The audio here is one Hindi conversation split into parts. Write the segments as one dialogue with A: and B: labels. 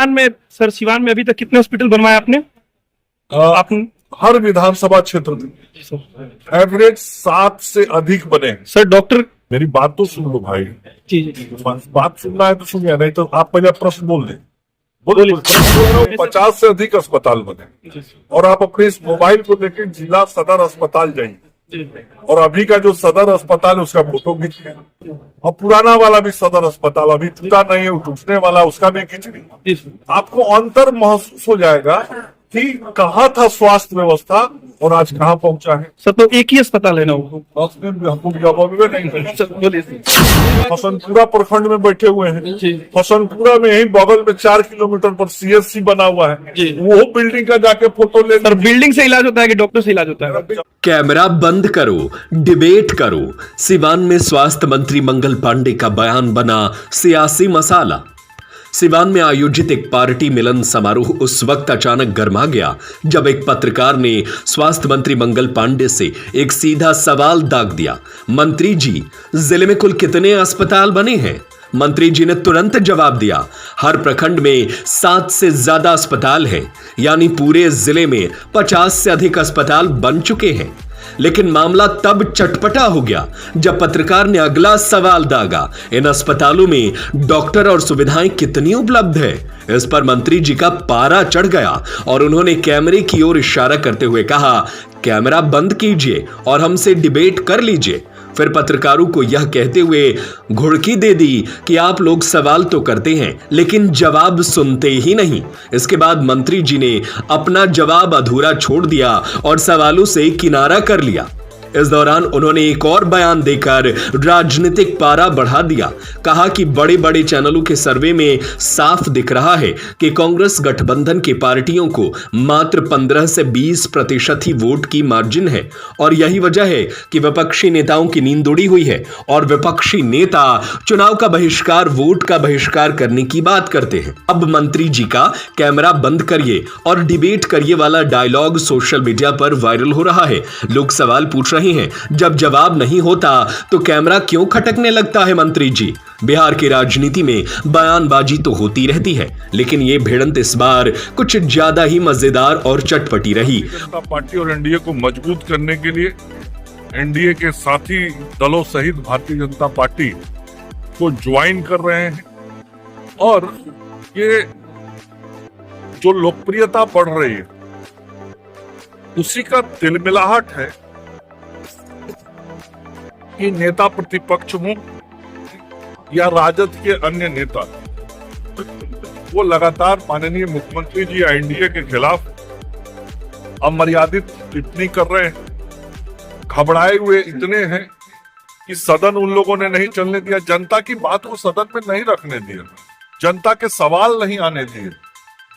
A: सिवान में अभी तक कितने हॉस्पिटल बनवाए आपने? आपने
B: हर विधानसभा क्षेत्र में एवरेज 7 से अधिक बने हैं।
A: सर डॉक्टर
B: मेरी बात तो सुन लो भाई।
A: जी
B: बात सुनना है तो सुनिए, नहीं तो आप पहले प्रश्न बोल दें।
A: बोलिए।
B: 50 से अधिक अस्पताल बने और आप अपने इस मोबाइल को लेकर जिला सदर अस्पताल जाइए और अभी का जो सदर अस्पताल है उसका फोटो खींचिए और पुराना वाला भी सदर अस्पताल अभी टूटा नहीं है, टूटने वाला उसका भी खींचिए। आपको अंतर महसूस हो जाएगा कि कहाँ था स्वास्थ्य व्यवस्था और आज कहाँ पहुंचा है।
A: सर तो एक ही अस्पताल है ना वो?
B: हमको जवाब नहीं है।
A: बोलिए।
B: हसनपुरा प्रखंड में बैठे हुए हैं। हसनपुरा में यही बगल में 4 किलोमीटर पर CSC बना हुआ है, वो बिल्डिंग का जाके फोटो ले।
A: सर बिल्डिंग से इलाज होता है कि डॉक्टर से इलाज होता है?
C: कैमरा बंद करो, डिबेट करो। सिवान में स्वास्थ्य मंत्री मंगल पांडे का बयान बना सियासी मसाला। सिवान में आयोजित एक पार्टी मिलन समारोह उस वक्त अचानक गर्मा गया जब एक पत्रकार ने स्वास्थ्य मंत्री मंगल पांडे से एक सीधा सवाल दाग दिया, मंत्री जी जिले में कुल कितने अस्पताल बने हैं? मंत्री जी ने तुरंत जवाब दिया, हर प्रखंड में 7 से ज्यादा अस्पताल हैं, यानी पूरे जिले में 50 से अधिक अस्पताल बन चुके हैं। लेकिन मामला तब चटपटा हो गया जब पत्रकार ने अगला सवाल दागा, इन अस्पतालों में डॉक्टर और सुविधाएं कितनी उपलब्ध है? इस पर मंत्री जी का पारा चढ़ गया और उन्होंने कैमरे की ओर इशारा करते हुए कहा, कैमरा बंद कीजिए और हमसे डिबेट कर लीजिए। फिर पत्रकारों को यह कहते हुए घुड़की दे दी कि आप लोग सवाल तो करते हैं लेकिन जवाब सुनते ही नहीं। इसके बाद मंत्री जी ने अपना जवाब अधूरा छोड़ दिया और सवालों से किनारा कर लिया। इस दौरान उन्होंने एक और बयान देकर राजनीतिक पारा बढ़ा दिया। कहा कि बड़े बड़े चैनलों के सर्वे में साफ दिख रहा है कि कांग्रेस गठबंधन के पार्टियों को मात्र 15 से 20% ही वोट की मार्जिन है और यही वजह है कि विपक्षी नेताओं की नींद उड़ी हुई है और विपक्षी नेता चुनाव का बहिष्कार, वोट का बहिष्कार करने की बात करते हैं। अब मंत्री जी का कैमरा बंद करिए और डिबेट करिए वाला डायलॉग सोशल मीडिया पर वायरल हो रहा है। लोग सवाल पूछ रहे हैं, जब जवाब नहीं होता तो कैमरा क्यों खटकने लगता है मंत्री जी? बिहार की राजनीति में बयानबाजी तो होती रहती है, लेकिन ये भिड़ंत इस बार कुछ ज्यादा ही मजेदार और चटपटी रही।
B: जनता पार्टी और एनडीए को मजबूत करने के लिए एनडीए के साथी दलों सहित भारतीय जनता पार्टी को ज्वाइन कर रहे हैं और ये जो लोकप्रियता बढ़ रही है उसी का तिलमिलाहट है कि नेता प्रतिपक्ष हो या राजद के अन्य नेता वो लगातार माननीय मुख्यमंत्री जी एनडीए के खिलाफ अमर्यादित टिप्पणी कर रहे हैं। घबराए हुए इतने हैं कि सदन उन लोगों ने नहीं चलने दिया, जनता की बात को सदन में नहीं रखने दिया, जनता के सवाल नहीं आने दिए,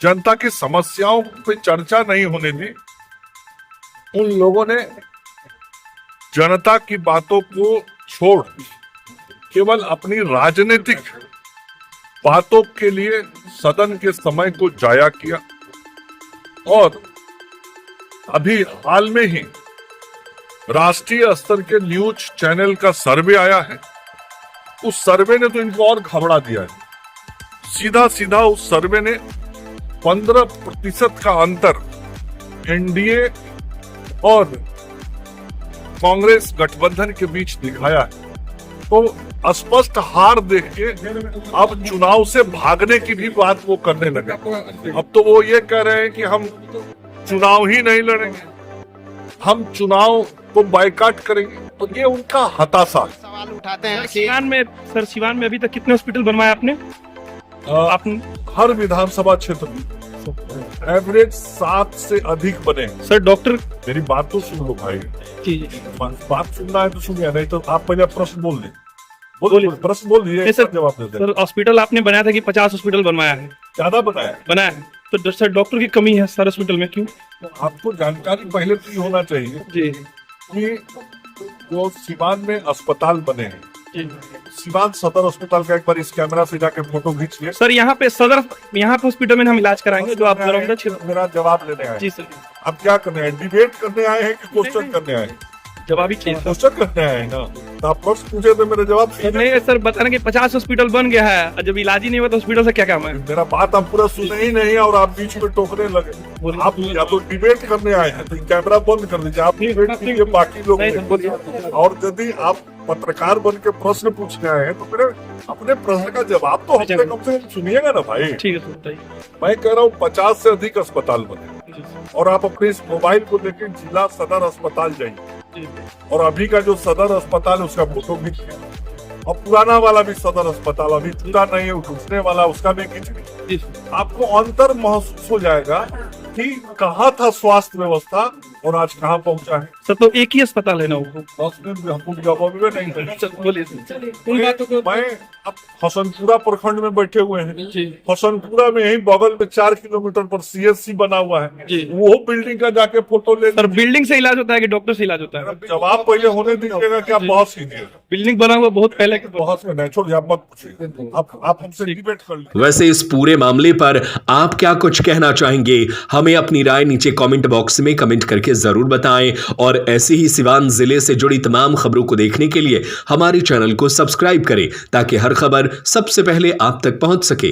B: जनता की समस्याओं पे चर्चा नहीं होने दी। उन लोगों ने जनता की बातों को छोड़ केवल अपनी राजनीतिक बातों के लिए सदन के समय को जाया किया। और अभी हाल में ही राष्ट्रीय स्तर के न्यूज चैनल का सर्वे आया है, उस सर्वे ने तो इनको और घबरा दिया है। सीधा सीधा उस सर्वे ने 15% का अंतर एनडीए और कांग्रेस गठबंधन के बीच दिखाया है। तो स्पष्ट हार देख के अब चुनाव से भागने की भी बात वो करने लगे। अब तो वो ये कह रहे हैं कि हम चुनाव ही नहीं लड़ेंगे, हम चुनाव को बायकॉट करेंगे। तो ये उनका हताशा
A: सवाल उठाते हैं। सिवान में अभी तक कितने हॉस्पिटल बनवाए आपने?
B: हर विधानसभा क्षेत्र में एवरेज 7 से अधिक बने हैं।
A: सर डॉक्टर
B: मेरी बात तो सुन लो भाई। बात सुनना है तो सुनिए, नहीं तो आप पहले प्रश्न बोल दें। बोलिए, प्रश्न बोल दिए, जवाब दे दें।
A: सर हॉस्पिटल आपने बनाया था कि 50 हॉस्पिटल बनवाया है?
B: ज्यादा बनाया
A: है तो सर डॉक्टर की कमी है सर हॉस्पिटल में, क्यों?
B: आपको जानकारी पहले तो होना चाहिए
A: जी
B: कि जो सिवान में अस्पताल बने हैं, सिवान सदर अस्पताल का एक बार इस कैमरा से जाके फोटो खींचिए।
A: सर यहाँ पे हॉस्पिटल में हम इलाज कराएंगे जो आप
B: मेरा जवाब लेने आए।
A: जी सर।
B: अब क्या करने आए, डिबेट करने आए हैं कि क्वेश्चन करने आए?
A: जवाब ही चाहिए,
B: क्वेश्चन करने आए हैं ना। तो आप प्रश्न पूछे तो मेरे जवाब
A: सर नहीं सर, बता रहे कि 50 हॉस्पिटल बन गया है और जब इलाज ही नहीं हुआ तो हॉस्पिटल से क्या काम है?
B: मेरा बात आप पूरा सुने ही नहीं और आप बीच में टोकने लगे। आप या तो डिबेट करने आए हैं तो कैमरा बंद कर दीजिए, आप डिबेट कीजिए, बाकी लोग
A: नहीं सर, बोलिए।
B: और यदि आप पत्रकार बन के प्रश्न पूछने आए हैं तो मेरे अपने प्रश्न का जवाब तो हमसे कम से कम सुनिएगा ना भाई।
A: ठीक है सर, बताइए।
B: मैं कह रहा हूँ 50 से अधिक अस्पताल बने और आप अपने इस मोबाइल को लेकर जिला सदर अस्पताल जाइए और अभी का जो सदर अस्पताल है उसका फोटो खींचिए और पुराना वाला भी सदर अस्पताल अभी पूरा नहीं है, घुसने वाला उसका भी खींचिए। आपको अंतर महसूस हो जाएगा कि कहाँ था स्वास्थ्य व्यवस्था और आज कहाँ पहुंचा है।
A: सर तो एक ही अस्पताल है ना वो?
B: हमको जवाब भी नहीं है।
A: सर बोलिए सर।
B: मैं अब हसनपुरा प्रखंड में बैठे हुए हैं।
A: जी।
B: हसनपुरा में यही बगल में 4 किलोमीटर पर CSC बना हुआ है।
A: जी।
B: वो बिल्डिंग का जाके फोटो ले
A: सर बिल्डिंग से इलाज होता है कि डॉक्टर से इलाज होता है?
B: जवाब पहले होने दीजिएगा कि आप बहस कीजिएगा।
A: बिल्डिंग बना हुआ बहुत पहले के।
B: बहस में नहीं, छोड़िए, आप मत पूछिए, आप हमसे डिबेट कर लीजिए।
C: वैसे इस पूरे मामले पर आप क्या कुछ कहना चाहेंगे, हमें अपनी राय नीचे कमेंट बॉक्स में कमेंट करके जरूर बताएं और ऐसे ही सिवान जिले से जुड़ी तमाम खबरों को देखने के लिए हमारे चैनल को सब्सक्राइब करें ताकि हर खबर सबसे पहले आप तक पहुंच सके।